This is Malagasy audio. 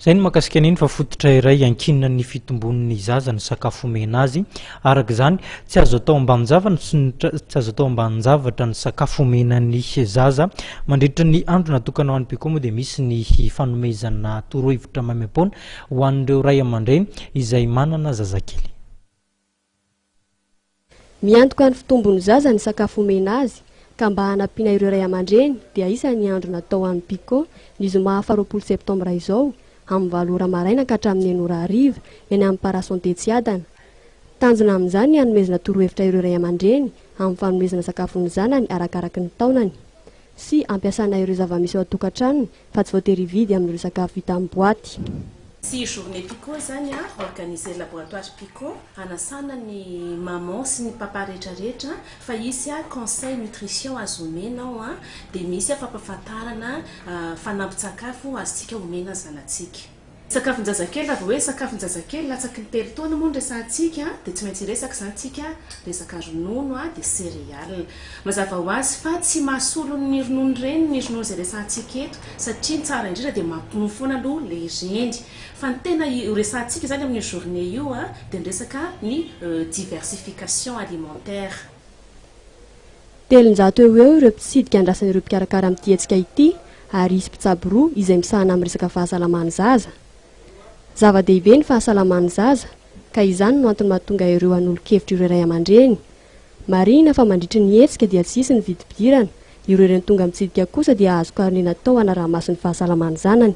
Zay ny makasika niny fa fototra iray iankinan'ny fitombon'ny zaza ny sakafo omena azy. Araka izany tsy azo atao ambanin-javatra ny sakafo omenan'ny zaza mandritra ny andro natokana ho an'ny Picot moa dia misy ny fanomezana toro-hevitra mamepona ho an'ireo ray aman-dreny izay manana zazakely. Miantoka ny fitombon'ny zaza ny sakafo omena azy ka mba hanampiana ireo ray aman-dreny dia isan'ny andro natao an'ny Picot ny zoma 20 septambra izao amin'ny 8 ora maraina ka hatramin'ny 9 ora hariva eny amin'ny parasonte tsiadana. Tanjona amin'izany ny hanomezana toro-hevitra ireo ray aman-dreny amin'ny fanomezana sakafony zanany arakaraky ny taonany sy ampiasana ireo zava-misy ao an-tokantranony fa tsy voatery hividy amin'ireo sakafo vita amin'ny boaty. Si journée Picot zany organiser laboratoire Picot anasana ny maman sy ny papa rehetrarehetra fa isy conseil nutrition azo omena ao dia misy fampafantarana fanampin-tsakafo azontsika omena zanatsika. Sakafon-jazakely raha hoe sakafon-jazakely latsaky ny 3 taona moa ny resantsika dia tsy maintsy resaka zany tsika resaka ronono dia céréales mazava ho azy fa tsy mahasolo ny ronono ireny ny ronono izay resantsika eto satria ny tsara indrindra dia mampinono foana aloha le rendy fa ny tena resantsika zany amin'ny journée io dia ny resaka ny diversification alimentaire. Telonjato eo ireo mpitsidika andrasan'ireo mpikarakara amin'ity hetsika ity ary isy mpitsabo roa izay misahana amin'ny resaka fahasalaman'ny zaza. Zava-dehibe ny fahasalaman'ny zaza ka izany no antony mahatonga ireo hanolo-kevitra ireo ray aman-dreny. Marina fa mandritry ny hetsika dia tsy isy ny vidim-pidirana, ireo ireny tonga mitsidika kosa dia azo karenina tao hanaraha-maso ny fahasalaman'ny zanany.